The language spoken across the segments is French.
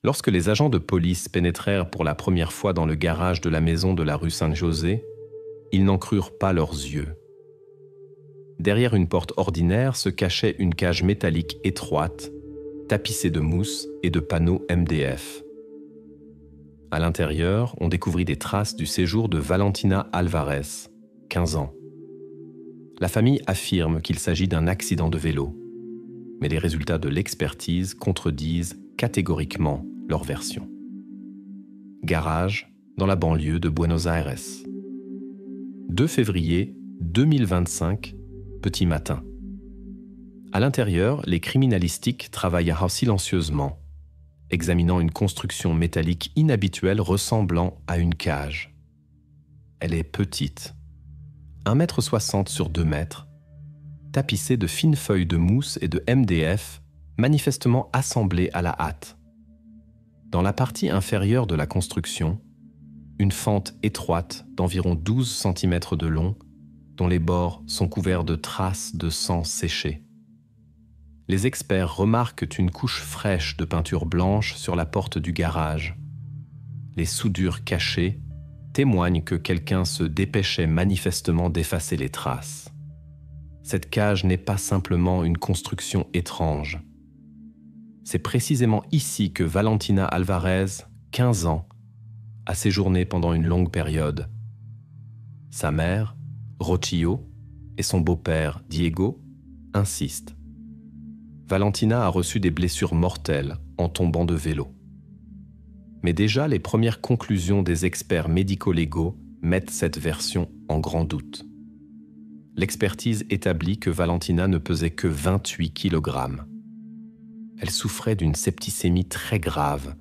Lorsque les agents de police pénétrèrent pour la première fois dans le garage de la maison de la rue Saint-José, ils n'en crurent pas leurs yeux. Derrière une porte ordinaire se cachait une cage métallique étroite, tapissée de mousse et de panneaux MDF. À l'intérieur, on découvrit des traces du séjour de Valentina Alvarez, 15 ans. La famille affirme qu'il s'agit d'un accident de vélo, mais les résultats de l'expertise contredisent catégoriquement leur version. Garage dans la banlieue de Buenos Aires. 2 février 2025, petit matin. À l'intérieur, les criminalistiques travaillèrent silencieusement, examinant une construction métallique inhabituelle ressemblant à une cage. Elle est petite, 1,60 m sur 2 mètres, tapissée de fines feuilles de mousse et de MDF, manifestement assemblées à la hâte. Dans la partie inférieure de la construction, une fente étroite d'environ 12 cm de long, dont les bords sont couverts de traces de sang séché. Les experts remarquent une couche fraîche de peinture blanche sur la porte du garage. Les soudures cachées témoignent que quelqu'un se dépêchait manifestement d'effacer les traces. Cette cage n'est pas simplement une construction étrange. C'est précisément ici que Valentina Alvarez, 15 ans, a séjourné pendant une longue période. Sa mère, Rocio, et son beau-père, Diego, insistent. Valentina a reçu des blessures mortelles en tombant de vélo. Mais déjà, les premières conclusions des experts médico-légaux mettent cette version en grand doute. L'expertise établit que Valentina ne pesait que 28 kg. Elle souffrait d'une septicémie très grave.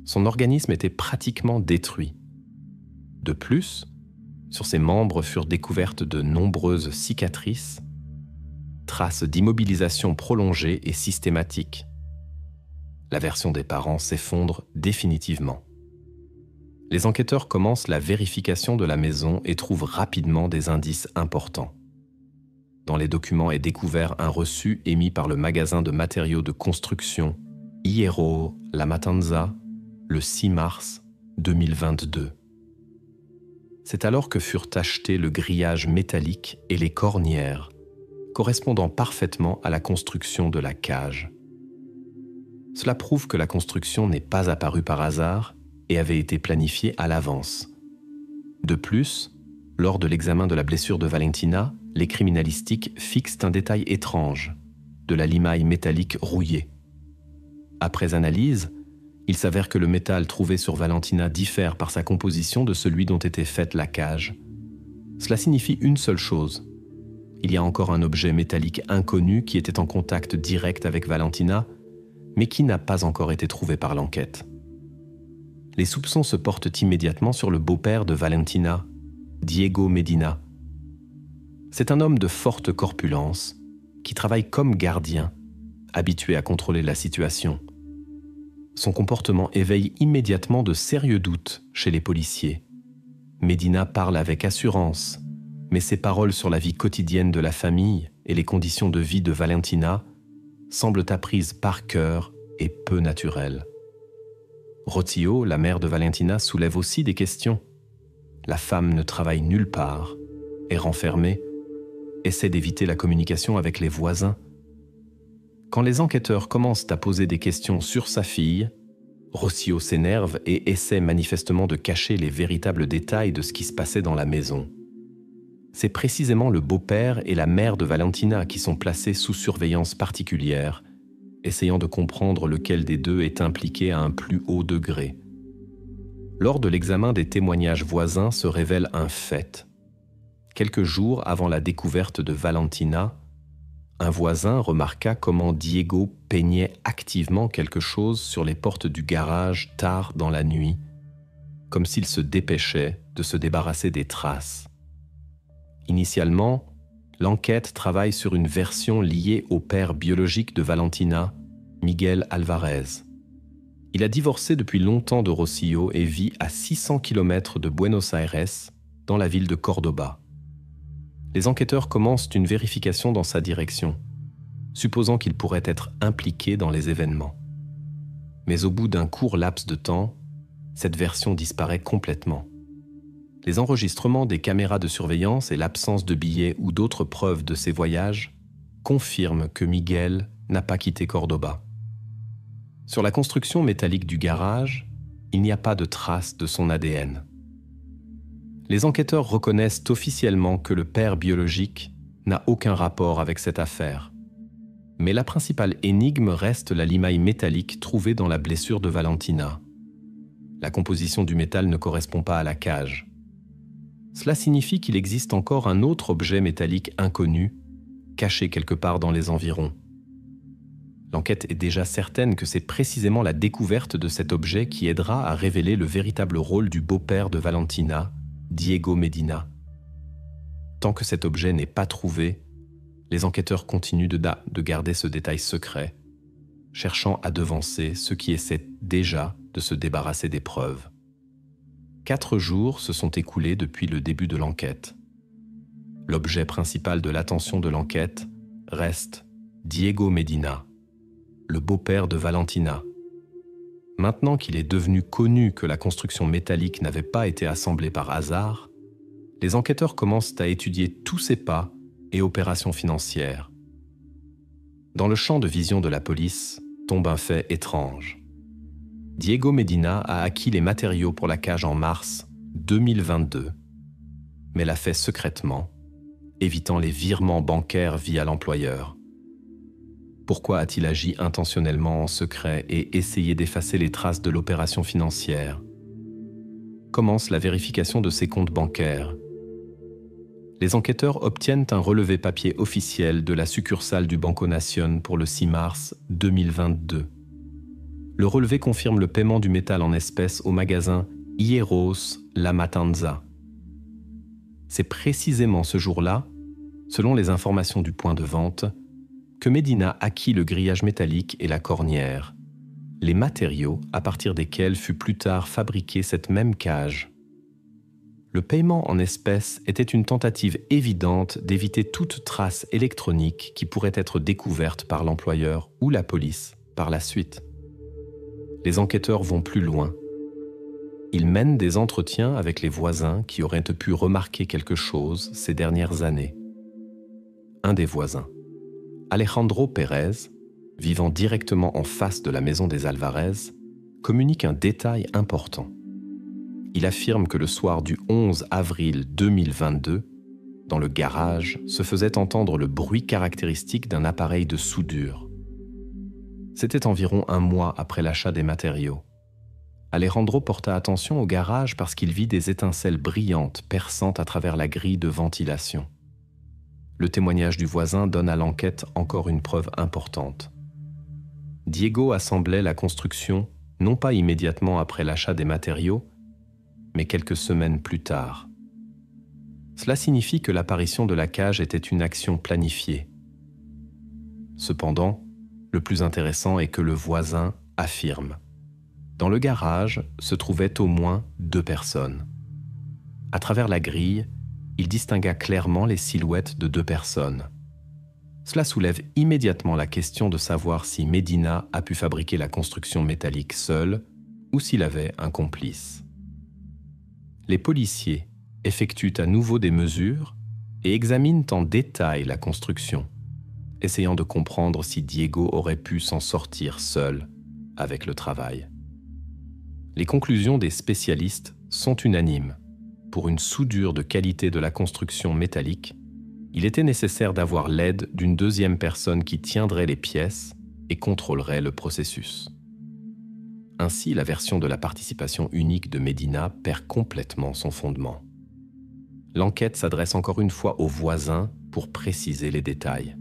Son organisme était pratiquement détruit. De plus, sur ses membres furent découvertes de nombreuses cicatrices, traces d'immobilisation prolongée et systématique. La version des parents s'effondre définitivement. Les enquêteurs commencent la vérification de la maison et trouvent rapidement des indices importants. Dans les documents est découvert un reçu émis par le magasin de matériaux de construction Hierro La Matanza le 6 mars 2022. C'est alors que furent achetés le grillage métallique et les cornières, correspondant parfaitement à la construction de la cage. Cela prouve que la construction n'est pas apparue par hasard et avait été planifiée à l'avance. De plus, lors de l'examen de la blessure de Valentina, les criminalistiques fixent un détail étrange, de la limaille métallique rouillée. Après analyse, il s'avère que le métal trouvé sur Valentina diffère par sa composition de celui dont était faite la cage. Cela signifie une seule chose. Il y a encore un objet métallique inconnu qui était en contact direct avec Valentina, mais qui n'a pas encore été trouvé par l'enquête. Les soupçons se portent immédiatement sur le beau-père de Valentina, Diego Medina. C'est un homme de forte corpulence, qui travaille comme gardien, habitué à contrôler la situation. Son comportement éveille immédiatement de sérieux doutes chez les policiers. Medina parle avec assurance, mais ses paroles sur la vie quotidienne de la famille et les conditions de vie de Valentina semblent apprises par cœur et peu naturelles. Rocio, la mère de Valentina, soulève aussi des questions. La femme ne travaille nulle part, est renfermée, essaie d'éviter la communication avec les voisins. Quand les enquêteurs commencent à poser des questions sur sa fille, Rocio s'énerve et essaie manifestement de cacher les véritables détails de ce qui se passait dans la maison. C'est précisément le beau-père et la mère de Valentina qui sont placés sous surveillance particulière, essayant de comprendre lequel des deux est impliqué à un plus haut degré. Lors de l'examen des témoignages voisins se révèle un fait. Quelques jours avant la découverte de Valentina, un voisin remarqua comment Diego peignait activement quelque chose sur les portes du garage tard dans la nuit, comme s'il se dépêchait de se débarrasser des traces. Initialement, l'enquête travaille sur une version liée au père biologique de Valentina, Miguel Alvarez. Il a divorcé depuis longtemps de Rocio et vit à 600 km de Buenos Aires, dans la ville de Cordoba. Les enquêteurs commencent une vérification dans sa direction, supposant qu'il pourrait être impliqué dans les événements. Mais au bout d'un court laps de temps, cette version disparaît complètement. Les enregistrements des caméras de surveillance et l'absence de billets ou d'autres preuves de ses voyages confirment que Miguel n'a pas quitté Cordoba. Sur la construction métallique du garage, il n'y a pas de trace de son ADN. Les enquêteurs reconnaissent officiellement que le père biologique n'a aucun rapport avec cette affaire. Mais la principale énigme reste la limaille métallique trouvée dans la blessure de Valentina. La composition du métal ne correspond pas à la cage. Cela signifie qu'il existe encore un autre objet métallique inconnu, caché quelque part dans les environs. L'enquête est déjà certaine que c'est précisément la découverte de cet objet qui aidera à révéler le véritable rôle du beau-père de Valentina, Diego Medina. Tant que cet objet n'est pas trouvé, les enquêteurs continuent de garder ce détail secret, cherchant à devancer ceux qui essaient déjà de se débarrasser des preuves. 4 jours se sont écoulés depuis le début de l'enquête. L'objet principal de l'attention de l'enquête reste Diego Medina, le beau-père de Valentina. Maintenant qu'il est devenu connu que la construction métallique n'avait pas été assemblée par hasard, les enquêteurs commencent à étudier tous ses pas et opérations financières. Dans le champ de vision de la police tombe un fait étrange. Diego Medina a acquis les matériaux pour la cage en mars 2022, mais l'a fait secrètement, évitant les virements bancaires via l'employeur. Pourquoi a-t-il agi intentionnellement en secret et essayé d'effacer les traces de l'opération financière? Commence la vérification de ses comptes bancaires. Les enquêteurs obtiennent un relevé papier officiel de la succursale du Banco Nación pour le 6 mars 2022. Le relevé confirme le paiement du métal en espèces au magasin Hierros La Matanza. C'est précisément ce jour-là, selon les informations du point de vente, que Medina acquit le grillage métallique et la cornière, les matériaux à partir desquels fut plus tard fabriquée cette même cage. Le paiement en espèces était une tentative évidente d'éviter toute trace électronique qui pourrait être découverte par l'employeur ou la police par la suite. Les enquêteurs vont plus loin. Ils mènent des entretiens avec les voisins qui auraient pu remarquer quelque chose ces dernières années. Un des voisins, Alejandro Pérez, vivant directement en face de la maison des Alvarez, communique un détail important. Il affirme que le soir du 11 avril 2022, dans le garage, se faisait entendre le bruit caractéristique d'un appareil de soudure. C'était environ 1 mois après l'achat des matériaux. Alejandro porta attention au garage parce qu'il vit des étincelles brillantes perçant à travers la grille de ventilation. Le témoignage du voisin donne à l'enquête encore une preuve importante. Diego assemblait la construction non pas immédiatement après l'achat des matériaux, mais quelques semaines plus tard. Cela signifie que l'apparition de la cage était une action planifiée. Cependant, le plus intéressant est que le voisin affirme. Dans le garage se trouvaient au moins 2 personnes. À travers la grille, il distingua clairement les silhouettes de 2 personnes. Cela soulève immédiatement la question de savoir si Medina a pu fabriquer la construction métallique seul ou s'il avait un complice. Les policiers effectuent à nouveau des mesures et examinent en détail la construction, essayant de comprendre si Diego aurait pu s'en sortir seul avec le travail. Les conclusions des spécialistes sont unanimes. Pour une soudure de qualité de la construction métallique, il était nécessaire d'avoir l'aide d'une 2e personne qui tiendrait les pièces et contrôlerait le processus. Ainsi, la version de la participation unique de Medina perd complètement son fondement. L'enquête s'adresse encore une fois aux voisins pour préciser les détails.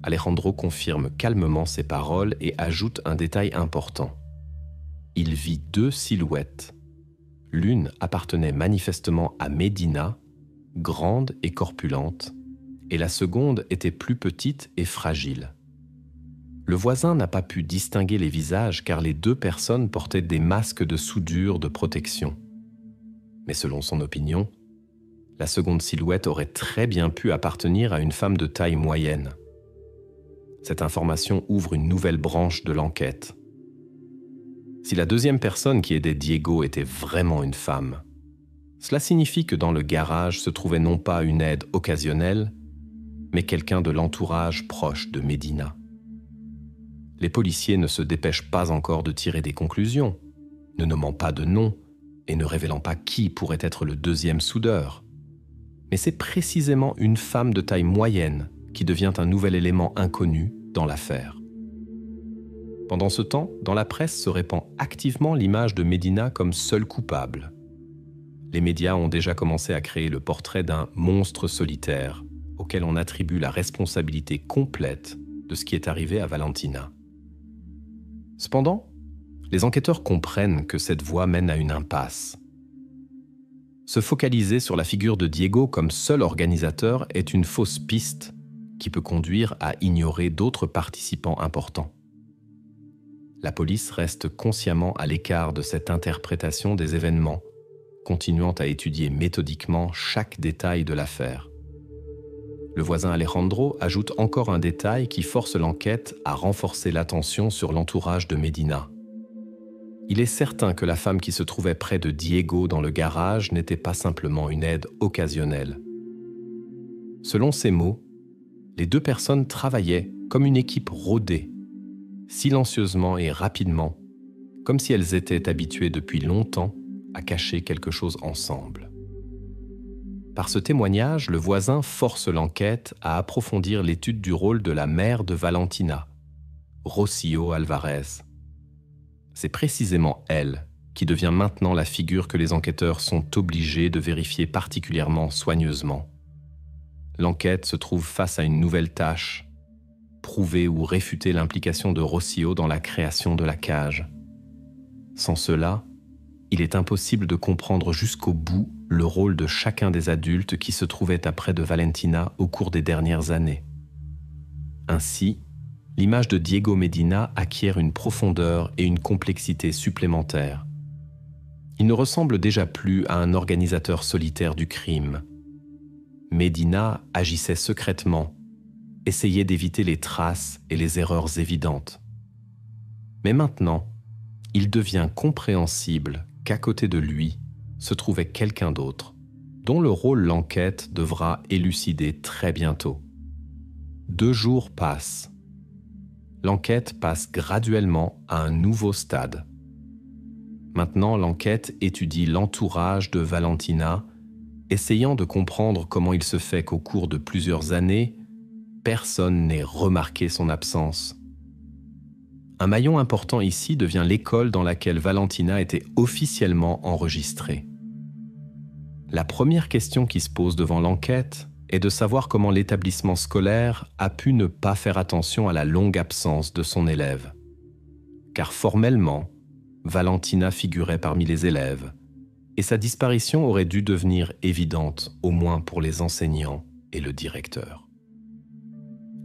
Alejandro confirme calmement ses paroles et ajoute un détail important. Il vit 2 silhouettes. L'une appartenait manifestement à Medina, grande et corpulente, et la seconde était plus petite et fragile. Le voisin n'a pas pu distinguer les visages car les 2 personnes portaient des masques de soudure de protection. Mais selon son opinion, la seconde silhouette aurait très bien pu appartenir à une femme de taille moyenne. Cette information ouvre une nouvelle branche de l'enquête. Si la deuxième personne qui aidait Diego était vraiment une femme, cela signifie que dans le garage se trouvait non pas une aide occasionnelle, mais quelqu'un de l'entourage proche de Medina. Les policiers ne se dépêchent pas encore de tirer des conclusions, ne nommant pas de nom et ne révélant pas qui pourrait être le deuxième soudeur. Mais c'est précisément une femme de taille moyenne qui devient un nouvel élément inconnu dans l'affaire. Pendant ce temps, dans la presse se répand activement l'image de Medina comme seul coupable. Les médias ont déjà commencé à créer le portrait d'un monstre solitaire auquel on attribue la responsabilité complète de ce qui est arrivé à Valentina. Cependant, les enquêteurs comprennent que cette voie mène à une impasse. Se focaliser sur la figure de Diego comme seul organisateur est une fausse piste qui peut conduire à ignorer d'autres participants importants. La police reste consciemment à l'écart de cette interprétation des événements, continuant à étudier méthodiquement chaque détail de l'affaire. Le voisin Alejandro ajoute encore un détail qui force l'enquête à renforcer l'attention sur l'entourage de Medina. Il est certain que la femme qui se trouvait près de Diego dans le garage n'était pas simplement une aide occasionnelle. Selon ses mots, les deux personnes travaillaient comme une équipe rodée, silencieusement et rapidement, comme si elles étaient habituées depuis longtemps à cacher quelque chose ensemble. Par ce témoignage, le voisin force l'enquête à approfondir l'étude du rôle de la mère de Valentina, Rocío Alvarez. C'est précisément elle qui devient maintenant la figure que les enquêteurs sont obligés de vérifier particulièrement soigneusement. L'enquête se trouve face à une nouvelle tâche, prouver ou réfuter l'implication de Rocío dans la création de la cage. Sans cela, il est impossible de comprendre jusqu'au bout le rôle de chacun des adultes qui se trouvaient auprès de Valentina au cours des dernières années. Ainsi, l'image de Diego Medina acquiert une profondeur et une complexité supplémentaires. Il ne ressemble déjà plus à un organisateur solitaire du crime. Medina agissait secrètement, essayait d'éviter les traces et les erreurs évidentes. Mais maintenant, il devient compréhensible qu'à côté de lui se trouvait quelqu'un d'autre, dont le rôle l'enquête devra élucider très bientôt. 2 jours passent. L'enquête passe graduellement à un nouveau stade. Maintenant, l'enquête étudie l'entourage de Valentina, essayant de comprendre comment il se fait qu'au cours de plusieurs années, personne n'ait remarqué son absence. Un maillon important ici devient l'école dans laquelle Valentina était officiellement enregistrée. La première question qui se pose devant l'enquête est de savoir comment l'établissement scolaire a pu ne pas faire attention à la longue absence de son élève. Car formellement, Valentina figurait parmi les élèves, et sa disparition aurait dû devenir évidente, au moins pour les enseignants et le directeur.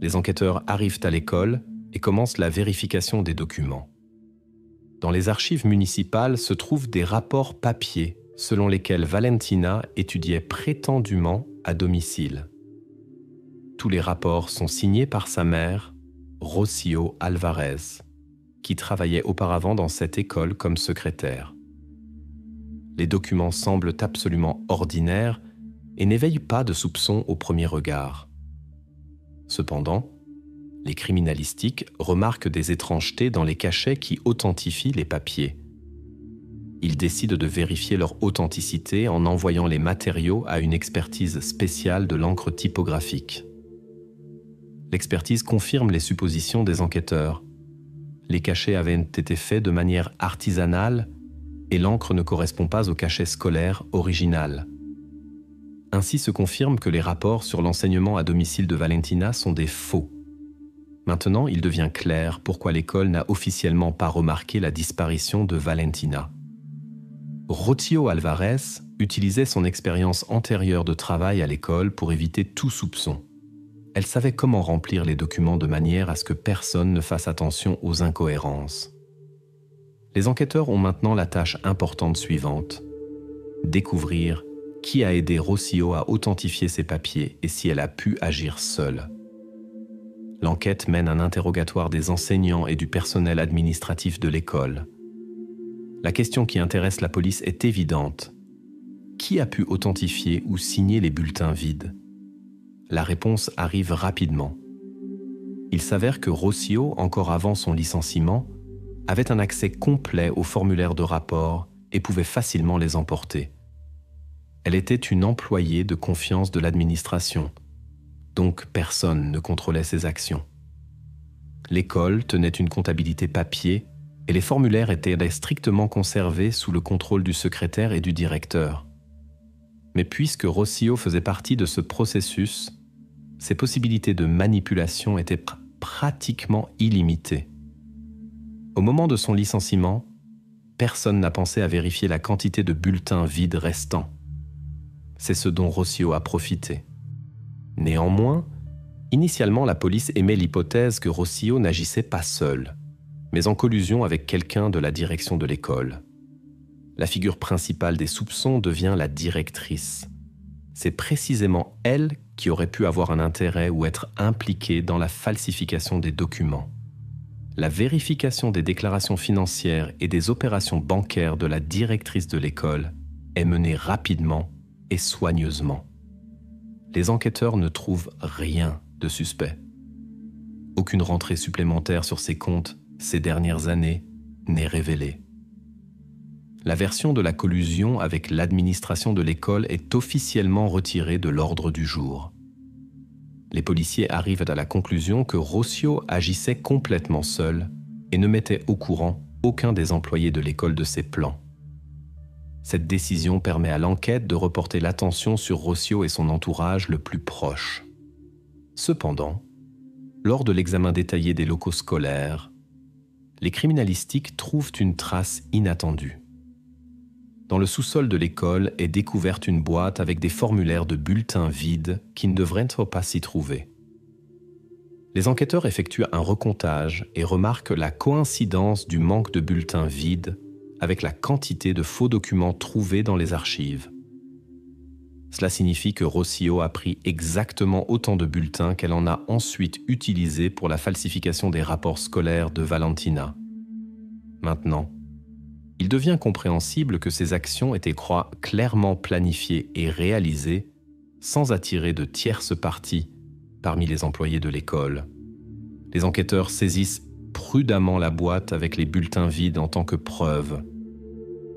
Les enquêteurs arrivent à l'école et commencent la vérification des documents. Dans les archives municipales se trouvent des rapports papier selon lesquels Valentina étudiait prétendument à domicile. Tous les rapports sont signés par sa mère, Rocío Alvarez, qui travaillait auparavant dans cette école comme secrétaire. Les documents semblent absolument ordinaires et n'éveillent pas de soupçons au premier regard. Cependant, les criminalistiques remarquent des étrangetés dans les cachets qui authentifient les papiers. Ils décident de vérifier leur authenticité en envoyant les matériaux à une expertise spéciale de l'encre typographique. L'expertise confirme les suppositions des enquêteurs. Les cachets avaient été faits de manière artisanale et l'encre ne correspond pas au cachet scolaire original. Ainsi se confirme que les rapports sur l'enseignement à domicile de Valentina sont des faux. Maintenant, il devient clair pourquoi l'école n'a officiellement pas remarqué la disparition de Valentina. Rocío Alvarez utilisait son expérience antérieure de travail à l'école pour éviter tout soupçon. Elle savait comment remplir les documents de manière à ce que personne ne fasse attention aux incohérences. Les enquêteurs ont maintenant la tâche importante suivante: découvrir qui a aidé Rocío à authentifier ses papiers et si elle a pu agir seule. L'enquête mène un interrogatoire des enseignants et du personnel administratif de l'école. La question qui intéresse la police est évidente. Qui a pu authentifier ou signer les bulletins vides? La réponse arrive rapidement. Il s'avère que Rocio, encore avant son licenciement, avait un accès complet aux formulaires de rapport et pouvait facilement les emporter. Elle était une employée de confiance de l'administration, donc personne ne contrôlait ses actions. L'école tenait une comptabilité papier et les formulaires étaient strictement conservés sous le contrôle du secrétaire et du directeur. Mais puisque Rocio faisait partie de ce processus, ses possibilités de manipulation étaient pratiquement illimitées. Au moment de son licenciement, personne n'a pensé à vérifier la quantité de bulletins vides restants. C'est ce dont Rocio a profité. Néanmoins, initialement la police émet l'hypothèse que Rocio n'agissait pas seul, mais en collusion avec quelqu'un de la direction de l'école. La figure principale des soupçons devient la directrice. C'est précisément elle qui aurait pu avoir un intérêt ou être impliquée dans la falsification des documents. La vérification des déclarations financières et des opérations bancaires de la directrice de l'école est menée rapidement et soigneusement. Les enquêteurs ne trouvent rien de suspect. Aucune rentrée supplémentaire sur ses comptes ces dernières années n'est révélée. La version de la collusion avec l'administration de l'école est officiellement retirée de l'ordre du jour. Les policiers arrivent à la conclusion que Rocio agissait complètement seul et ne mettait au courant aucun des employés de l'école de ses plans. Cette décision permet à l'enquête de reporter l'attention sur Rocio et son entourage le plus proche. Cependant, lors de l'examen détaillé des locaux scolaires, les criminalistiques trouvent une trace inattendue. Dans le sous-sol de l'école est découverte une boîte avec des formulaires de bulletins vides qui ne devraient pas s'y trouver. Les enquêteurs effectuent un recomptage et remarquent la coïncidence du manque de bulletins vides avec la quantité de faux documents trouvés dans les archives. Cela signifie que Rocio a pris exactement autant de bulletins qu'elle en a ensuite utilisés pour la falsification des rapports scolaires de Valentina. Maintenant, il devient compréhensible que ces actions étaient clairement planifiées et réalisées sans attirer de tierces parties parmi les employés de l'école. Les enquêteurs saisissent prudemment la boîte avec les bulletins vides en tant que preuve.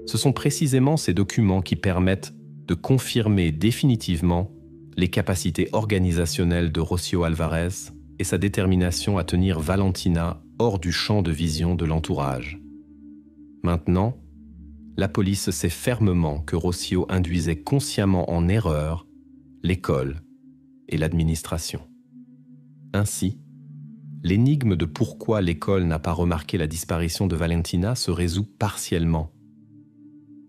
Ce sont précisément ces documents qui permettent de confirmer définitivement les capacités organisationnelles de Rocio Alvarez et sa détermination à tenir Valentina hors du champ de vision de l'entourage. Maintenant, la police sait fermement que Rocio induisait consciemment en erreur l'école et l'administration. Ainsi, l'énigme de pourquoi l'école n'a pas remarqué la disparition de Valentina se résout partiellement.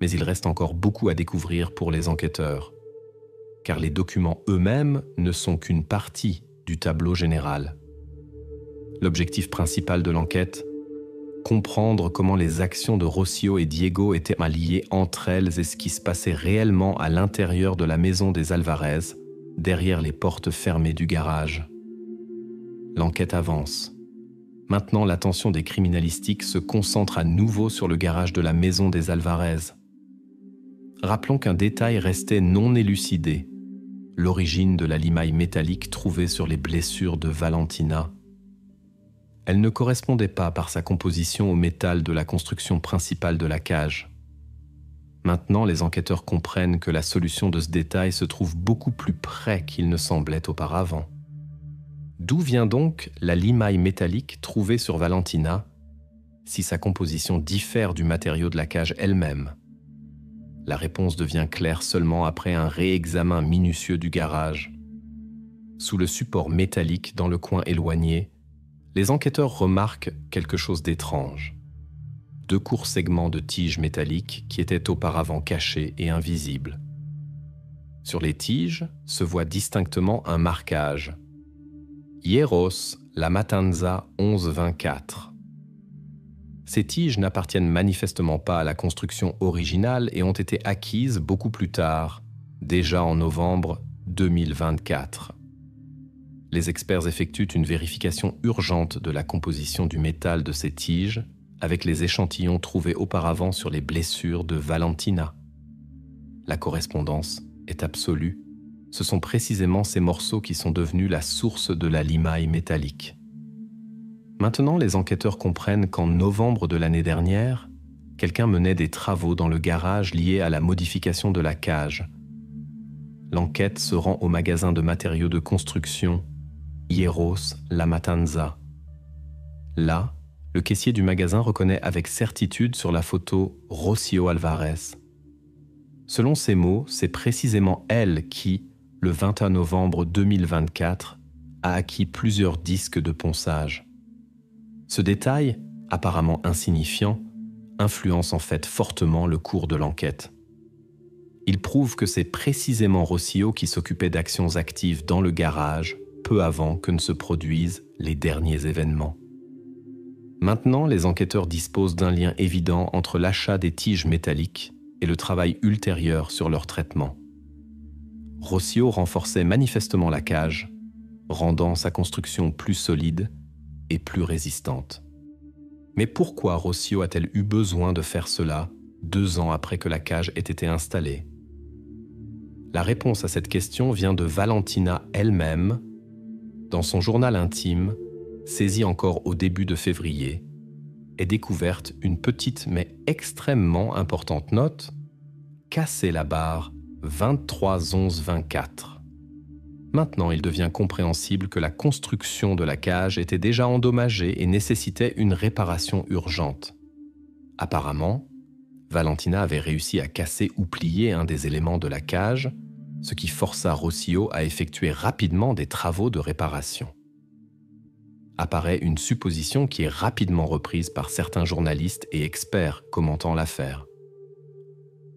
Mais il reste encore beaucoup à découvrir pour les enquêteurs, car les documents eux-mêmes ne sont qu'une partie du tableau général. L'objectif principal de l'enquête, comprendre comment les actions de Rocio et Diego étaient liées entre elles et ce qui se passait réellement à l'intérieur de la maison des Alvarez, derrière les portes fermées du garage. L'enquête avance. Maintenant, l'attention des criminalistiques se concentre à nouveau sur le garage de la maison des Alvarez. Rappelons qu'un détail restait non élucidé, l'origine de la limaille métallique trouvée sur les blessures de Valentina. Elle ne correspondait pas par sa composition au métal de la construction principale de la cage. Maintenant, les enquêteurs comprennent que la solution de ce détail se trouve beaucoup plus près qu'il ne semblait auparavant. D'où vient donc la limaille métallique trouvée sur Valentina, si sa composition diffère du matériau de la cage elle-même? La réponse devient claire seulement après un réexamen minutieux du garage. Sous le support métallique dans le coin éloigné, les enquêteurs remarquent quelque chose d'étrange. 2 courts segments de tiges métalliques qui étaient auparavant cachés et invisibles. Sur les tiges se voit distinctement un marquage. Hierros, La Matanza 1124. Ces tiges n'appartiennent manifestement pas à la construction originale et ont été acquises beaucoup plus tard, déjà en novembre 2024. Les experts effectuent une vérification urgente de la composition du métal de ces tiges avec les échantillons trouvés auparavant sur les blessures de Valentina. La correspondance est absolue. Ce sont précisément ces morceaux qui sont devenus la source de la limaille métallique. Maintenant, les enquêteurs comprennent qu'en novembre de l'année dernière, quelqu'un menait des travaux dans le garage liés à la modification de la cage. L'enquête se rend au magasin de matériaux de construction Hierros La Matanza. Là, le caissier du magasin reconnaît avec certitude sur la photo Rocío Alvarez. Selon ses mots, c'est précisément elle qui, le 21 novembre 2024, a acquis plusieurs disques de ponçage. Ce détail, apparemment insignifiant, influence en fait fortement le cours de l'enquête. Il prouve que c'est précisément Rocío qui s'occupait d'actions actives dans le garage peu avant que ne se produisent les derniers événements. Maintenant, les enquêteurs disposent d'un lien évident entre l'achat des tiges métalliques et le travail ultérieur sur leur traitement. Rocío renforçait manifestement la cage, rendant sa construction plus solide et plus résistante. Mais pourquoi Rocío a-t-elle eu besoin de faire cela 2 ans après que la cage ait été installée? La réponse à cette question vient de Valentina elle-même, dans son journal intime, saisi encore au début de février, est découverte une petite mais extrêmement importante note, casser la barre 23-11-24. Maintenant, il devient compréhensible que la construction de la cage était déjà endommagée et nécessitait une réparation urgente. Apparemment, Valentina avait réussi à casser ou plier un des éléments de la cage, ce qui força Rocío à effectuer rapidement des travaux de réparation. Apparaît une supposition qui est rapidement reprise par certains journalistes et experts commentant l'affaire.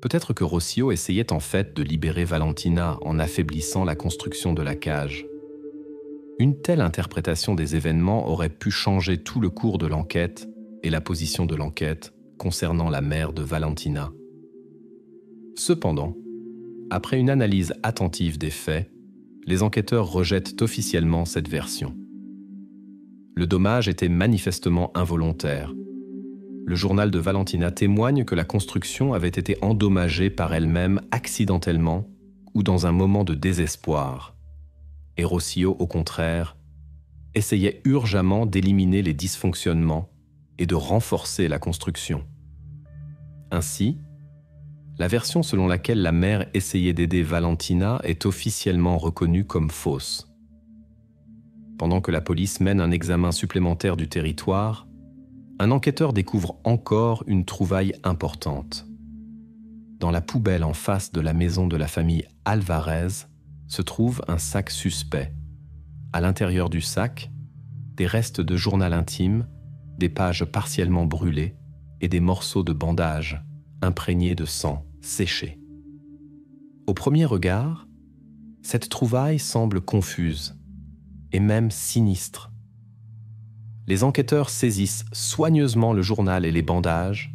Peut-être que Rocío essayait en fait de libérer Valentina en affaiblissant la construction de la cage. Une telle interprétation des événements aurait pu changer tout le cours de l'enquête et la position de l'enquête concernant la mère de Valentina. Cependant, après une analyse attentive des faits, les enquêteurs rejettent officiellement cette version. Le dommage était manifestement involontaire. Le journal de Valentina témoigne que la construction avait été endommagée par elle-même accidentellement ou dans un moment de désespoir. Et Rocío, au contraire, essayait urgemment d'éliminer les dysfonctionnements et de renforcer la construction. Ainsi, la version selon laquelle la mère essayait d'aider Valentina est officiellement reconnue comme fausse. Pendant que la police mène un examen supplémentaire du territoire, un enquêteur découvre encore une trouvaille importante. Dans la poubelle en face de la maison de la famille Alvarez se trouve un sac suspect. À l'intérieur du sac, des restes de journal intime, des pages partiellement brûlées et des morceaux de bandage imprégnés de sang séché. Au premier regard, cette trouvaille semble confuse et même sinistre. Les enquêteurs saisissent soigneusement le journal et les bandages,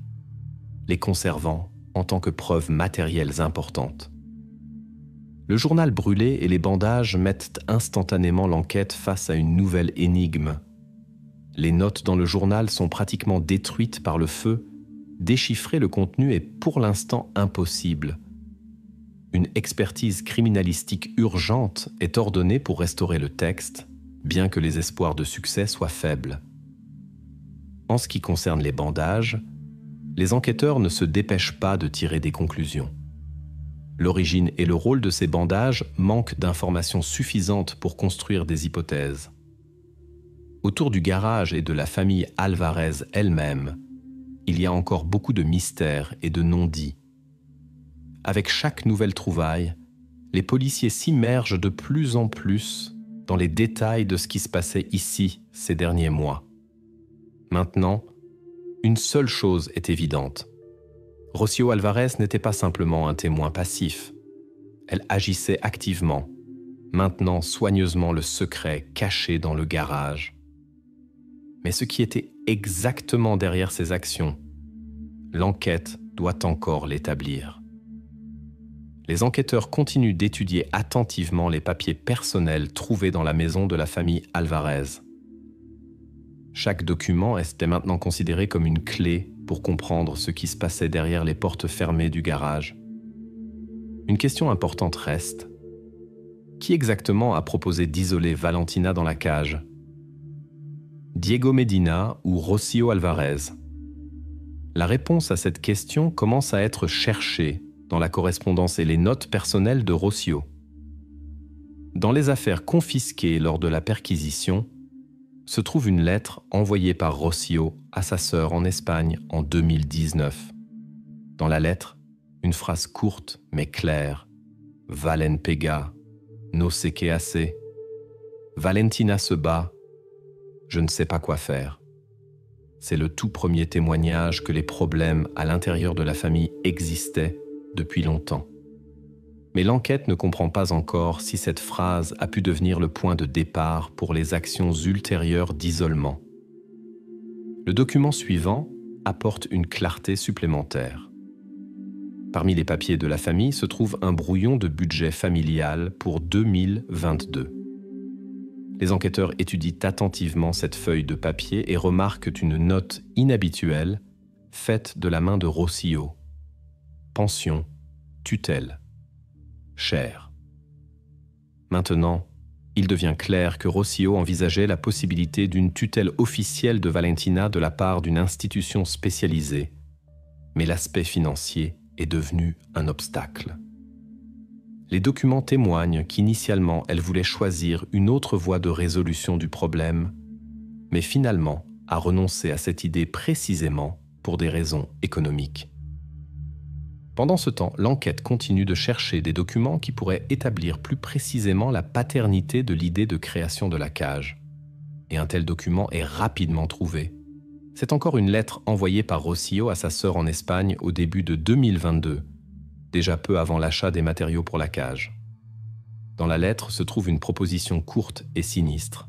les conservant en tant que preuves matérielles importantes. Le journal brûlé et les bandages mettent instantanément l'enquête face à une nouvelle énigme. Les notes dans le journal sont pratiquement détruites par le feu. Déchiffrer le contenu est pour l'instant impossible. Une expertise criminalistique urgente est ordonnée pour restaurer le texte, bien que les espoirs de succès soient faibles. En ce qui concerne les bandages, les enquêteurs ne se dépêchent pas de tirer des conclusions. L'origine et le rôle de ces bandages manquent d'informations suffisantes pour construire des hypothèses. Autour du garage et de la famille Alvarez elle-même, il y a encore beaucoup de mystères et de non-dits. Avec chaque nouvelle trouvaille, les policiers s'immergent de plus en plus dans les détails de ce qui se passait ici ces derniers mois. Maintenant, une seule chose est évidente. Rocío Alvarez n'était pas simplement un témoin passif. Elle agissait activement, maintenant soigneusement le secret caché dans le garage. Mais ce qui était exactement derrière ces actions, l'enquête doit encore l'établir. Les enquêteurs continuent d'étudier attentivement les papiers personnels trouvés dans la maison de la famille Alvarez. Chaque document était maintenant considéré comme une clé pour comprendre ce qui se passait derrière les portes fermées du garage. Une question importante reste. Qui exactement a proposé d'isoler Valentina dans la cage ? Diego Medina ou Rocio Alvarez ? La réponse à cette question commence à être cherchée dans la correspondance et les notes personnelles de Rocio. Dans les affaires confisquées lors de la perquisition, se trouve une lettre envoyée par Rocio à sa sœur en Espagne en 2019. Dans la lettre, une phrase courte mais claire. « Valen pega, no sé qué hace. Valentina se bat, je ne sais pas quoi faire. » C'est le tout premier témoignage que les problèmes à l'intérieur de la famille existaient depuis longtemps. Mais l'enquête ne comprend pas encore si cette phrase a pu devenir le point de départ pour les actions ultérieures d'isolement. Le document suivant apporte une clarté supplémentaire. Parmi les papiers de la famille se trouve un brouillon de budget familial pour 2022. Les enquêteurs étudient attentivement cette feuille de papier et remarquent une note inhabituelle faite de la main de Rocio. Pension, tutelle. Cher. Maintenant, il devient clair que Rocio envisageait la possibilité d'une tutelle officielle de Valentina de la part d'une institution spécialisée, mais l'aspect financier est devenu un obstacle. Les documents témoignent qu'initialement, elle voulait choisir une autre voie de résolution du problème, mais finalement a renoncé à cette idée précisément pour des raisons économiques. Pendant ce temps, l'enquête continue de chercher des documents qui pourraient établir plus précisément la paternité de l'idée de création de la cage. Et un tel document est rapidement trouvé. C'est encore une lettre envoyée par Rocio à sa sœur en Espagne au début de 2022, déjà peu avant l'achat des matériaux pour la cage. Dans la lettre se trouve une proposition courte et sinistre.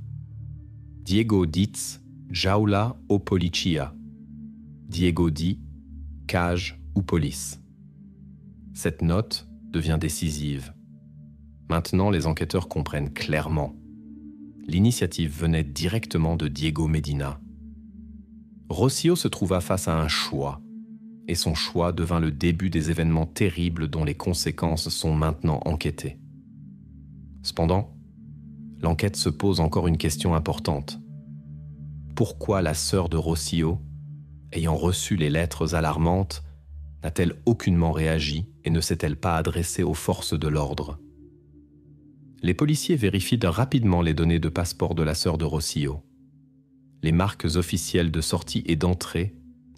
Diego diz jaula o policia. Diego dit cage ou police. Cette note devient décisive. Maintenant, les enquêteurs comprennent clairement. L'initiative venait directement de Diego Medina. Rocio se trouva face à un choix, et son choix devint le début des événements terribles dont les conséquences sont maintenant enquêtées. Cependant, l'enquête se pose encore une question importante. Pourquoi la sœur de Rocio, ayant reçu les lettres alarmantes, n'a-t-elle aucunement réagi et ne s'est-elle pas adressée aux forces de l'ordre ? Les policiers vérifient rapidement les données de passeport de la sœur de Rocio. Les marques officielles de sortie et d'entrée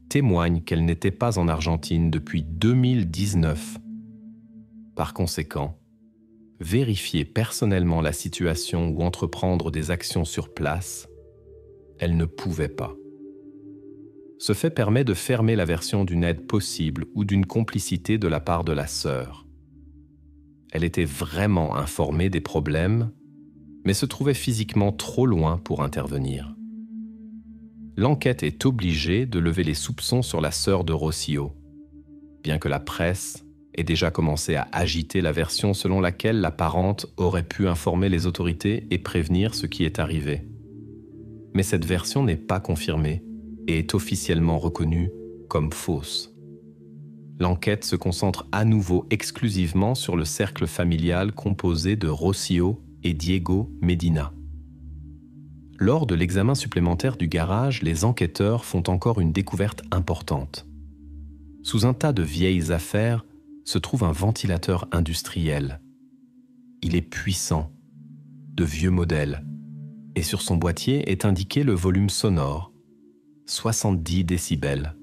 témoignent qu'elle n'était pas en Argentine depuis 2019. Par conséquent, vérifier personnellement la situation ou entreprendre des actions sur place, elle ne pouvait pas. Ce fait permet de fermer la version d'une aide possible ou d'une complicité de la part de la sœur. Elle était vraiment informée des problèmes, mais se trouvait physiquement trop loin pour intervenir. L'enquête est obligée de lever les soupçons sur la sœur de Rocio, bien que la presse ait déjà commencé à agiter la version selon laquelle la parente aurait pu informer les autorités et prévenir ce qui est arrivé. Mais cette version n'est pas confirmée et est officiellement reconnue comme fausse. L'enquête se concentre à nouveau exclusivement sur le cercle familial composé de Rocio et Diego Medina. Lors de l'examen supplémentaire du garage, les enquêteurs font encore une découverte importante. Sous un tas de vieilles affaires se trouve un ventilateur industriel. Il est puissant, de vieux modèles, et sur son boîtier est indiqué le volume sonore, 70 décibels.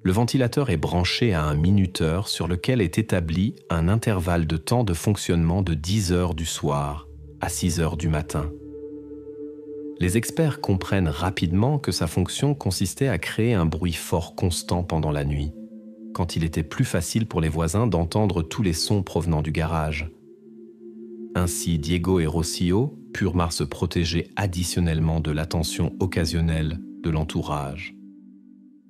Le ventilateur est branché à un minuteur sur lequel est établi un intervalle de temps de fonctionnement de 10 heures du soir à 6 heures du matin. Les experts comprennent rapidement que sa fonction consistait à créer un bruit fort constant pendant la nuit, quand il était plus facile pour les voisins d'entendre tous les sons provenant du garage. Ainsi, Diego et Rocio purent se protéger additionnellement de l'attention occasionnelle de l'entourage.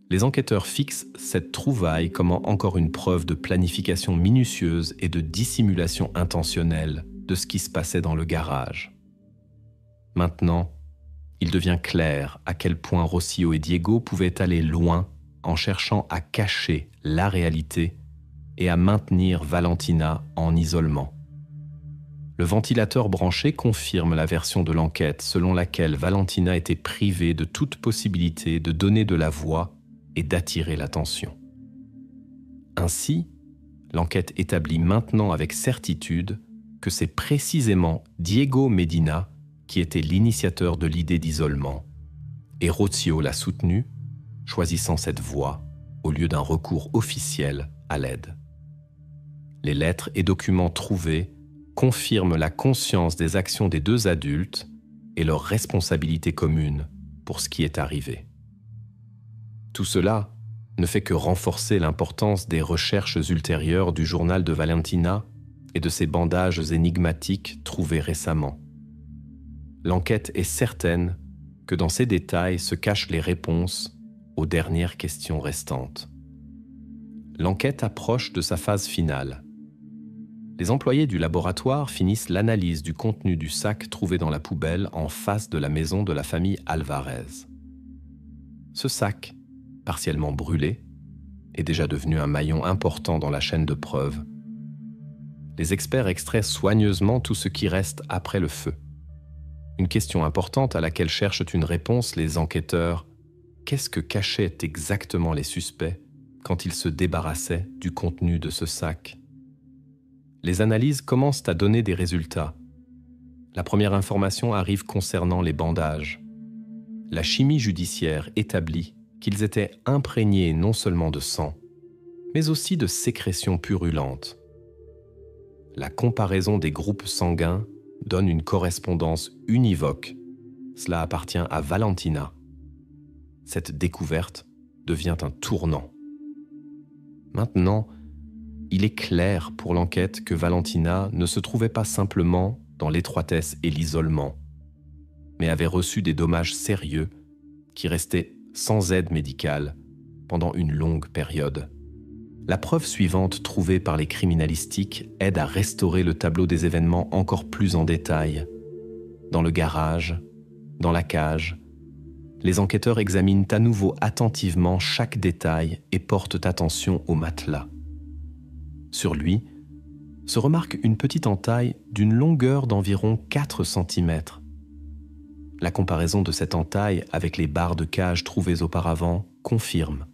Les enquêteurs fixent cette trouvaille comme encore une preuve de planification minutieuse et de dissimulation intentionnelle de ce qui se passait dans le garage. Maintenant, il devient clair à quel point Rocio et Diego pouvaient aller loin en cherchant à cacher la réalité et à maintenir Valentina en isolement. Le ventilateur branché confirme la version de l'enquête selon laquelle Valentina était privée de toute possibilité de donner de la voix et d'attirer l'attention. Ainsi, l'enquête établit maintenant avec certitude que c'est précisément Diego Medina qui était l'initiateur de l'idée d'isolement, et Rocio l'a soutenu, choisissant cette voie au lieu d'un recours officiel à l'aide. Les lettres et documents trouvés confirment la conscience des actions des deux adultes et leur responsabilité commune pour ce qui est arrivé. Tout cela ne fait que renforcer l'importance des recherches ultérieures du journal de Valentina et de ces bandages énigmatiques trouvés récemment. L'enquête est certaine que dans ces détails se cachent les réponses aux dernières questions restantes. L'enquête approche de sa phase finale. Les employés du laboratoire finissent l'analyse du contenu du sac trouvé dans la poubelle en face de la maison de la famille Alvarez. Ce sac, partiellement brûlé, est déjà devenu un maillon important dans la chaîne de preuves. Les experts extraient soigneusement tout ce qui reste après le feu. Une question importante à laquelle cherchent une réponse les enquêteurs: qu'est-ce que cachaient exactement les suspects quand ils se débarrassaient du contenu de ce sac? Les analyses commencent à donner des résultats. La première information arrive concernant les bandages. La chimie judiciaire établit qu'ils étaient imprégnés non seulement de sang, mais aussi de sécrétions purulentes. La comparaison des groupes sanguins donne une correspondance univoque. Cela appartient à Valentina. Cette découverte devient un tournant. Maintenant, il est clair pour l'enquête que Valentina ne se trouvait pas simplement dans l'étroitesse et l'isolement, mais avait reçu des dommages sérieux qui restaient sans aide médicale pendant une longue période. La preuve suivante trouvée par les criminalistiques aide à restaurer le tableau des événements encore plus en détail. Dans le garage, dans la cage, les enquêteurs examinent à nouveau attentivement chaque détail et portent attention au matelas. Sur lui, se remarque une petite entaille d'une longueur d'environ 4 cm. La comparaison de cette entaille avec les barres de cage trouvées auparavant confirme.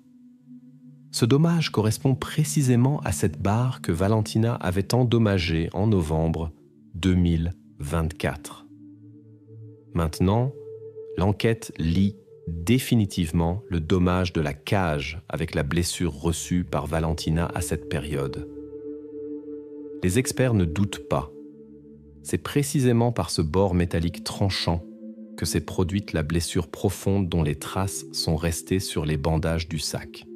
Ce dommage correspond précisément à cette barre que Valentina avait endommagée en novembre 2024. Maintenant, l'enquête lie définitivement le dommage de la cage avec la blessure reçue par Valentina à cette période. Les experts ne doutent pas. C'est précisément par ce bord métallique tranchant que s'est produite la blessure profonde dont les traces sont restées sur les bandages du sac.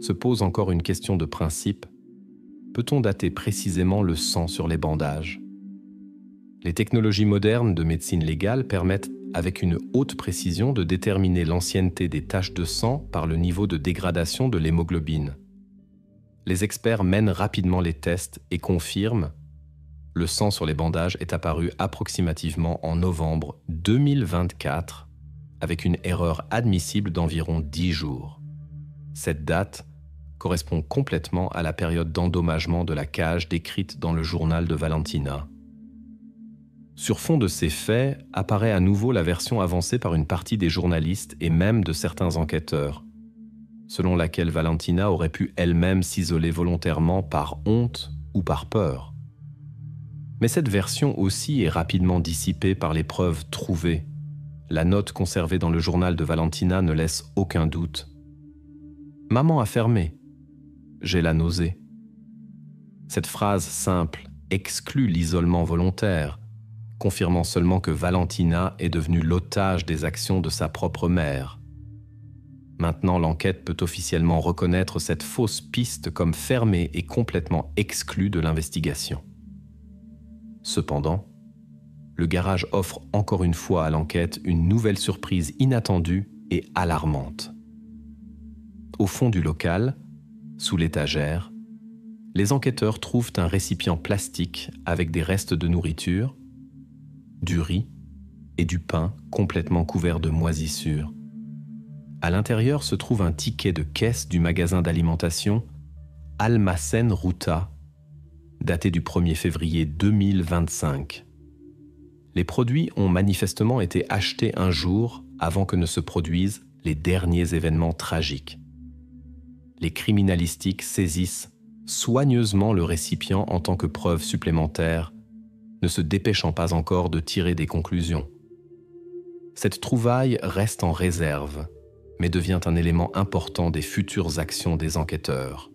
Se pose encore une question de principe. Peut-on dater précisément le sang sur les bandages? Les technologies modernes de médecine légale permettent avec une haute précision de déterminer l'ancienneté des taches de sang par le niveau de dégradation de l'hémoglobine. Les experts mènent rapidement les tests et confirment: le sang sur les bandages est apparu approximativement en novembre 2024 avec une erreur admissible d'environ 10 jours. Cette date correspond complètement à la période d'endommagement de la cage décrite dans le journal de Valentina. Sur fond de ces faits, apparaît à nouveau la version avancée par une partie des journalistes et même de certains enquêteurs, selon laquelle Valentina aurait pu elle-même s'isoler volontairement par honte ou par peur. Mais cette version aussi est rapidement dissipée par les preuves trouvées. La note conservée dans le journal de Valentina ne laisse aucun doute. Maman a fermé. J'ai la nausée. Cette phrase simple exclut l'isolement volontaire, confirmant seulement que Valentina est devenue l'otage des actions de sa propre mère. Maintenant, l'enquête peut officiellement reconnaître cette fausse piste comme fermée et complètement exclue de l'investigation. Cependant, le garage offre encore une fois à l'enquête une nouvelle surprise inattendue et alarmante. Au fond du local, sous l'étagère, les enquêteurs trouvent un récipient plastique avec des restes de nourriture, du riz et du pain complètement couvert de moisissures. À l'intérieur se trouve un ticket de caisse du magasin d'alimentation Almacén Ruta, daté du 1er février 2025. Les produits ont manifestement été achetés un jour avant que ne se produisent les derniers événements tragiques. Les criminalistiques saisissent soigneusement le récipient en tant que preuve supplémentaire, ne se dépêchant pas encore de tirer des conclusions. Cette trouvaille reste en réserve, mais devient un élément important des futures actions des enquêteurs.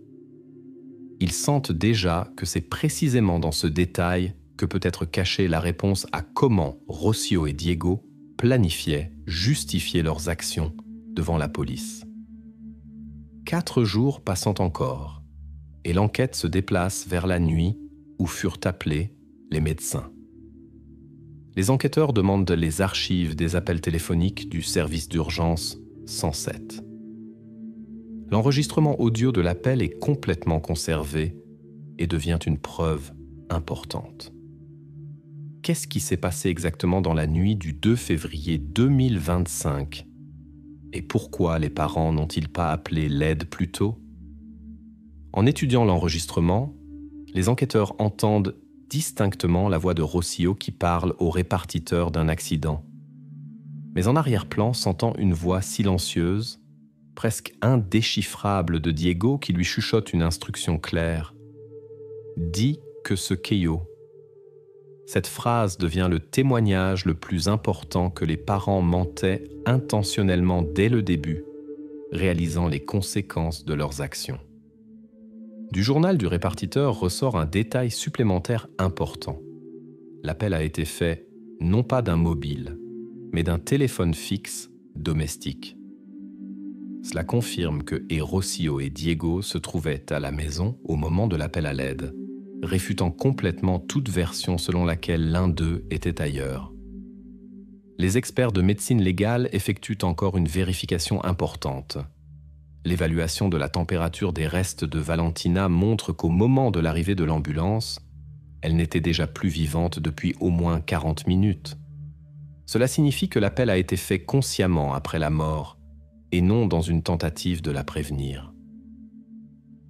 Ils sentent déjà que c'est précisément dans ce détail que peut être cachée la réponse à comment Rocio et Diego planifiaient, justifiaient leurs actions devant la police. 4 jours passant encore, et l'enquête se déplace vers la nuit où furent appelés les médecins. Les enquêteurs demandent les archives des appels téléphoniques du service d'urgence 107. L'enregistrement audio de l'appel est complètement conservé et devient une preuve importante. Qu'est-ce qui s'est passé exactement dans la nuit du 2 février 2025 ? Et pourquoi les parents n'ont-ils pas appelé l'aide plus tôt ? En étudiant l'enregistrement, les enquêteurs entendent distinctement la voix de Rocio qui parle au répartiteur d'un accident. Mais en arrière-plan s'entend une voix silencieuse, presque indéchiffrable de Diego qui lui chuchote une instruction claire. « Dis que ce Keio ». Cette phrase devient le témoignage le plus important que les parents mentaient intentionnellement dès le début, réalisant les conséquences de leurs actions. Du journal du répartiteur ressort un détail supplémentaire important. L'appel a été fait non pas d'un mobile, mais d'un téléphone fixe domestique. Cela confirme que Rocio et Diego se trouvaient à la maison au moment de l'appel à l'aide, réfutant complètement toute version selon laquelle l'un d'eux était ailleurs. Les experts de médecine légale effectuent encore une vérification importante. L'évaluation de la température des restes de Valentina montre qu'au moment de l'arrivée de l'ambulance, elle n'était déjà plus vivante depuis au moins 40 minutes. Cela signifie que l'appel a été fait consciemment après la mort et non dans une tentative de la prévenir.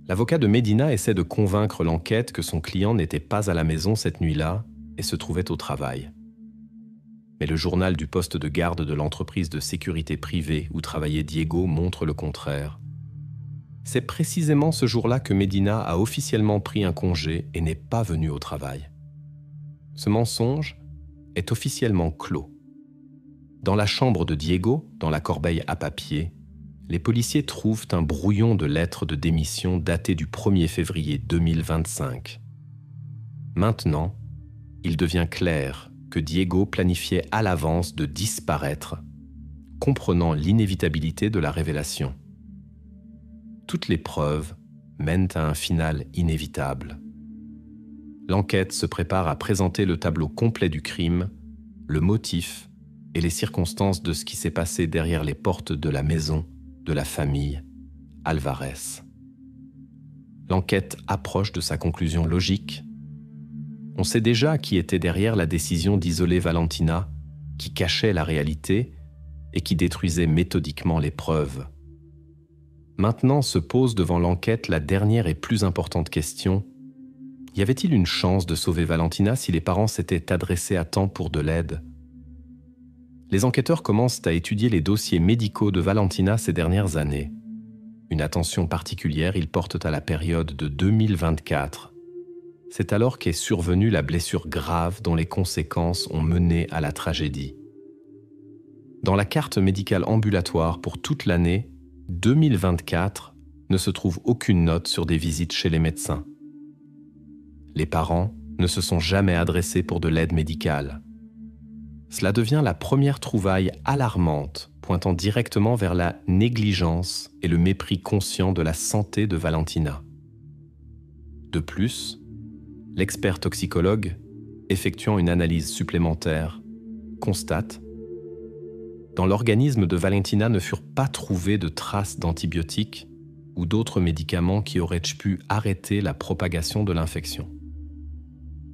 L'avocat de Medina essaie de convaincre l'enquête que son client n'était pas à la maison cette nuit-là et se trouvait au travail. Mais le journal du poste de garde de l'entreprise de sécurité privée où travaillait Diego montre le contraire. C'est précisément ce jour-là que Medina a officiellement pris un congé et n'est pas venu au travail. Ce mensonge est officiellement clos. Dans la chambre de Diego, dans la corbeille à papier, les policiers trouvent un brouillon de lettre de démission daté du 1er février 2025. Maintenant, il devient clair que Diego planifiait à l'avance de disparaître, comprenant l'inévitabilité de la révélation. Toutes les preuves mènent à un final inévitable. L'enquête se prépare à présenter le tableau complet du crime, le motif et les circonstances de ce qui s'est passé derrière les portes de la maison de la famille Alvarez. L'enquête approche de sa conclusion logique. On sait déjà qui était derrière la décision d'isoler Valentina, qui cachait la réalité et qui détruisait méthodiquement les preuves. Maintenant se pose devant l'enquête la dernière et plus importante question. Y avait-il une chance de sauver Valentina si les parents s'étaient adressés à temps pour de l'aide ? Les enquêteurs commencent à étudier les dossiers médicaux de Valentina ces dernières années. Une attention particulière ils portent à la période de 2024. C'est alors qu'est survenue la blessure grave dont les conséquences ont mené à la tragédie. Dans la carte médicale ambulatoire pour toute l'année 2024 ne se trouve aucune note sur des visites chez les médecins. Les parents ne se sont jamais adressés pour de l'aide médicale. Cela devient la première trouvaille alarmante, pointant directement vers la négligence et le mépris conscient de la santé de Valentina. De plus, l'expert toxicologue, effectuant une analyse supplémentaire, constate « Dans l'organisme de Valentina ne furent pas trouvées de traces d'antibiotiques ou d'autres médicaments qui auraient pu arrêter la propagation de l'infection. »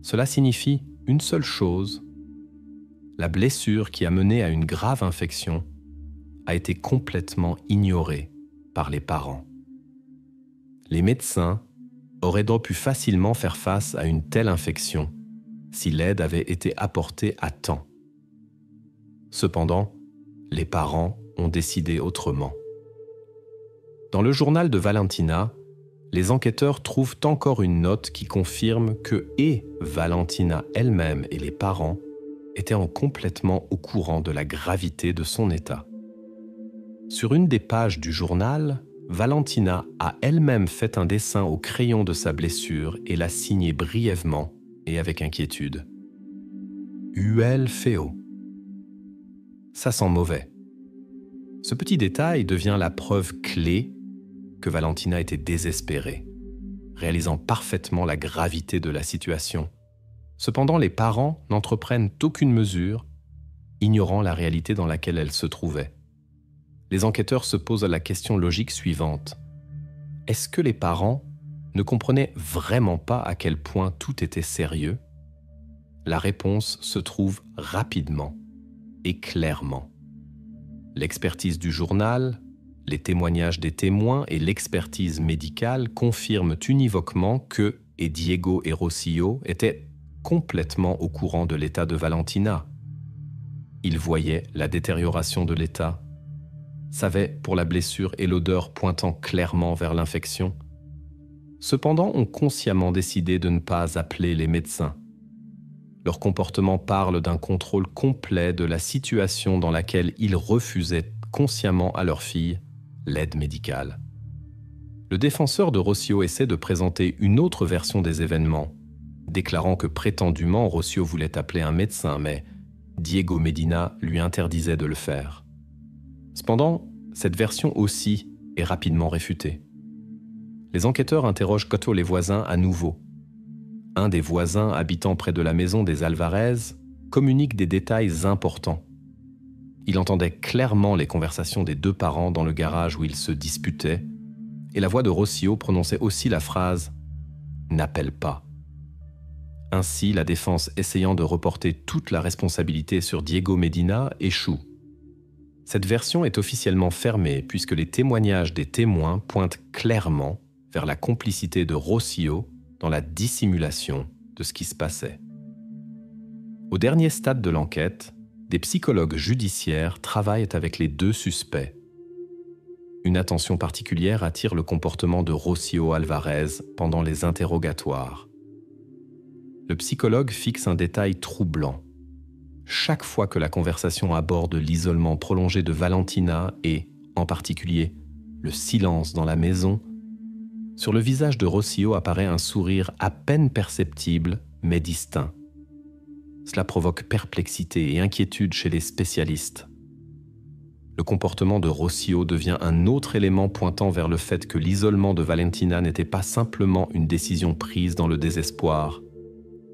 Cela signifie une seule chose. la blessure qui a mené à une grave infection a été complètement ignorée par les parents. Les médecins auraient donc pu facilement faire face à une telle infection si l'aide avait été apportée à temps. Cependant, les parents ont décidé autrement. Dans le journal de Valentina, les enquêteurs trouvent encore une note qui confirme que Valentina elle-même et les parents étaient complètement au courant de la gravité de son état. Sur une des pages du journal, Valentina a elle-même fait un dessin au crayon de sa blessure et l'a signé brièvement et avec inquiétude. UL Feo. Ça sent mauvais. Ce petit détail devient la preuve clé que Valentina était désespérée, réalisant parfaitement la gravité de la situation. Cependant, les parents n'entreprennent aucune mesure, ignorant la réalité dans laquelle elle se trouvait. Les enquêteurs se posent la question logique suivante. Est-ce que les parents ne comprenaient vraiment pas à quel point tout était sérieux? La réponse se trouve rapidement et clairement. L'expertise du journal, les témoignages des témoins et l'expertise médicale confirment univoquement que Diego et Rocio étaient complètement au courant de l'état de Valentina. Ils voyaient la détérioration de l'état, savaient pour la blessure et l'odeur pointant clairement vers l'infection. Cependant, ont consciemment décidé de ne pas appeler les médecins. Leur comportement parle d'un contrôle complet de la situation dans laquelle ils refusaient consciemment à leur fille l'aide médicale. Le défenseur de Rocio essaie de présenter une autre version des événements, déclarant que prétendument Rocio voulait appeler un médecin, mais Diego Medina lui interdisait de le faire. Cependant, cette version aussi est rapidement réfutée. Les enquêteurs interrogent Coto les voisins à nouveau. Un des voisins habitant près de la maison des Alvarez communique des détails importants. Il entendait clairement les conversations des deux parents dans le garage où ils se disputaient, et la voix de Rocio prononçait aussi la phrase « n'appelle pas ». Ainsi, la défense essayant de reporter toute la responsabilité sur Diego Medina échoue. Cette version est officiellement fermée puisque les témoignages des témoins pointent clairement vers la complicité de Rocio dans la dissimulation de ce qui se passait. Au dernier stade de l'enquête, des psychologues judiciaires travaillent avec les deux suspects. Une attention particulière attire le comportement de Rocio Alvarez pendant les interrogatoires. Le psychologue fixe un détail troublant. Chaque fois que la conversation aborde l'isolement prolongé de Valentina et, en particulier, le silence dans la maison, sur le visage de Rocio apparaît un sourire à peine perceptible mais distinct. Cela provoque perplexité et inquiétude chez les spécialistes. Le comportement de Rocio devient un autre élément pointant vers le fait que l'isolement de Valentina n'était pas simplement une décision prise dans le désespoir,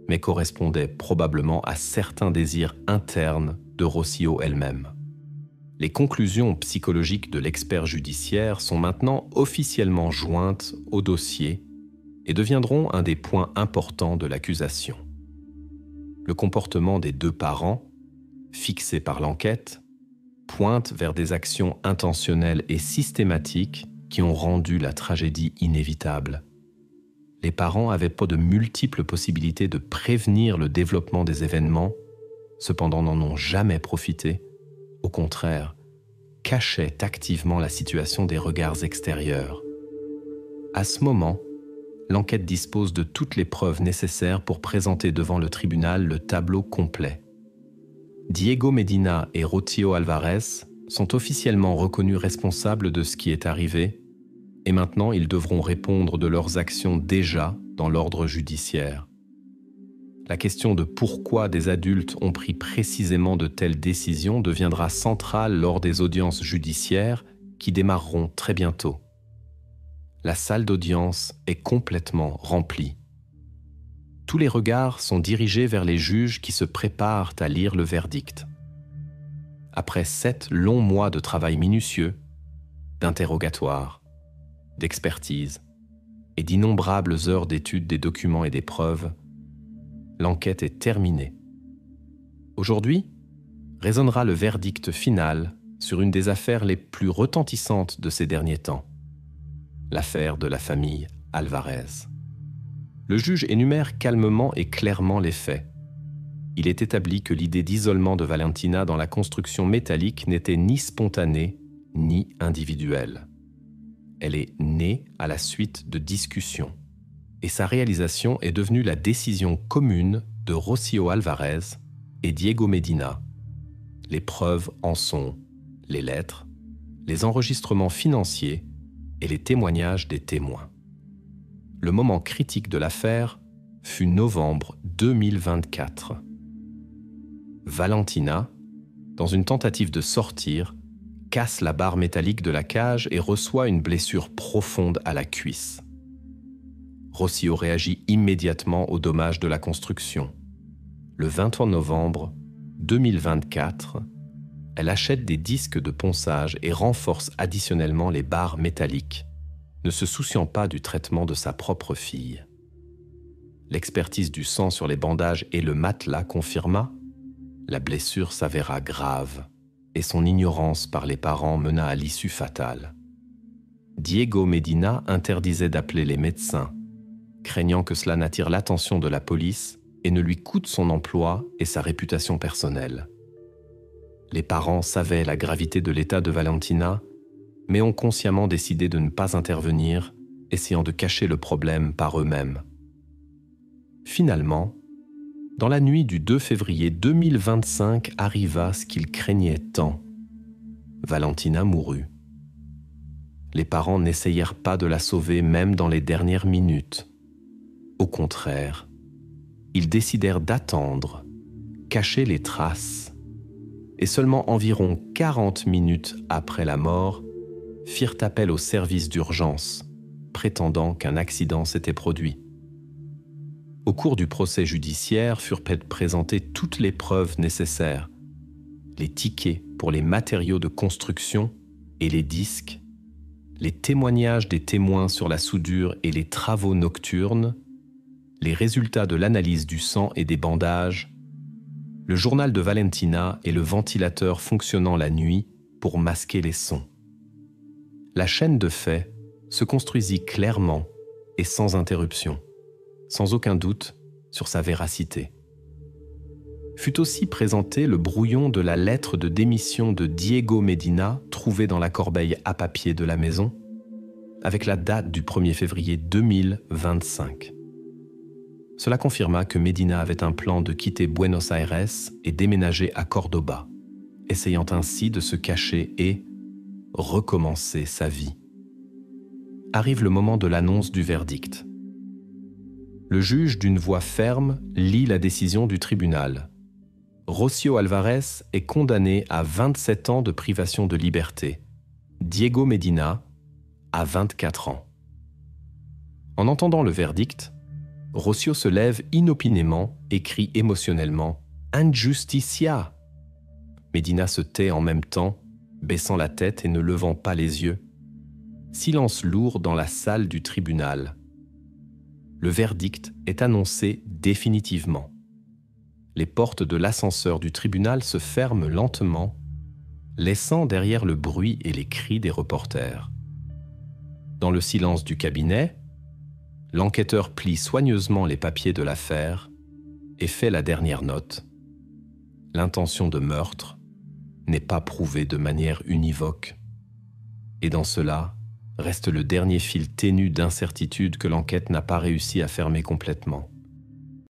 mais correspondait probablement à certains désirs internes de Rocio elle-même. Les conclusions psychologiques de l'expert judiciaire sont maintenant officiellement jointes au dossier et deviendront un des points importants de l'accusation. Le comportement des deux parents, fixé par l'enquête, pointe vers des actions intentionnelles et systématiques qui ont rendu la tragédie inévitable. Les parents avaient pas de multiples possibilités de prévenir le développement des événements, cependant n'en ont jamais profité. Au contraire, cachaient activement la situation des regards extérieurs. À ce moment, l'enquête dispose de toutes les preuves nécessaires pour présenter devant le tribunal le tableau complet. Diego Medina et Rocio Alvarez sont officiellement reconnus responsables de ce qui est arrivé, et maintenant ils devront répondre de leurs actions déjà dans l'ordre judiciaire. La question de pourquoi des adultes ont pris précisément de telles décisions deviendra centrale lors des audiences judiciaires qui démarreront très bientôt. La salle d'audience est complètement remplie. Tous les regards sont dirigés vers les juges qui se préparent à lire le verdict. Après 7 longs mois de travail minutieux, d'interrogatoire, d'expertise et d'innombrables heures d'étude des documents et des preuves, l'enquête est terminée. Aujourd'hui, résonnera le verdict final sur une des affaires les plus retentissantes de ces derniers temps, l'affaire de la famille Alvarez. Le juge énumère calmement et clairement les faits. Il est établi que l'idée d'isolement de Valentina dans la construction métallique n'était ni spontanée ni individuelle. Elle est née à la suite de discussions, et sa réalisation est devenue la décision commune de Rocio Alvarez et Diego Medina. Les preuves en sont les lettres, les enregistrements financiers et les témoignages des témoins. Le moment critique de l'affaire fut novembre 2024. Valentina, dans une tentative de sortir, casse la barre métallique de la cage et reçoit une blessure profonde à la cuisse. Rocio réagit immédiatement aux dommages de la construction. Le 23 novembre 2024, elle achète des disques de ponçage et renforce additionnellement les barres métalliques, ne se souciant pas du traitement de sa propre fille. L'expertise du sang sur les bandages et le matelas confirma, la blessure s'avéra grave et son ignorance par les parents mena à l'issue fatale. Diego Medina interdisait d'appeler les médecins, craignant que cela n'attire l'attention de la police et ne lui coûte son emploi et sa réputation personnelle. Les parents savaient la gravité de l'état de Valentina, mais ont consciemment décidé de ne pas intervenir, essayant de cacher le problème par eux-mêmes. Finalement, dans la nuit du 2 février 2025 arriva ce qu'ils craignaient tant. Valentina mourut. Les parents n'essayèrent pas de la sauver même dans les dernières minutes. Au contraire, ils décidèrent d'attendre, cacher les traces, et seulement environ 40 minutes après la mort, firent appel au service d'urgence, prétendant qu'un accident s'était produit. Au cours du procès judiciaire furent présentées toutes les preuves nécessaires, les tickets pour les matériaux de construction et les disques, les témoignages des témoins sur la soudure et les travaux nocturnes, les résultats de l'analyse du sang et des bandages, le journal de Valentina et le ventilateur fonctionnant la nuit pour masquer les sons. La chaîne de faits se construisit clairement et sans interruption, sans aucun doute sur sa véracité. Fut aussi présenté le brouillon de la lettre de démission de Diego Medina trouvée dans la corbeille à papier de la maison, avec la date du 1er février 2025. Cela confirma que Medina avait un plan de quitter Buenos Aires et déménager à Cordoba, essayant ainsi de se cacher et recommencer sa vie. Arrive le moment de l'annonce du verdict. Le juge, d'une voix ferme, lit la décision du tribunal. Rocio Alvarez est condamné à 27 ans de privation de liberté. Diego Medina à 24 ans. En entendant le verdict, Rocio se lève inopinément et crie émotionnellement « Injusticia !» Medina se tait en même temps, baissant la tête et ne levant pas les yeux. Silence lourd dans la salle du tribunal. Le verdict est annoncé définitivement. Les portes de l'ascenseur du tribunal se ferment lentement, laissant derrière le bruit et les cris des reporters. Dans le silence du cabinet, l'enquêteur plie soigneusement les papiers de l'affaire et fait la dernière note. L'intention de meurtre n'est pas prouvée de manière univoque. Et dans cela, reste le dernier fil ténu d'incertitude que l'enquête n'a pas réussi à fermer complètement.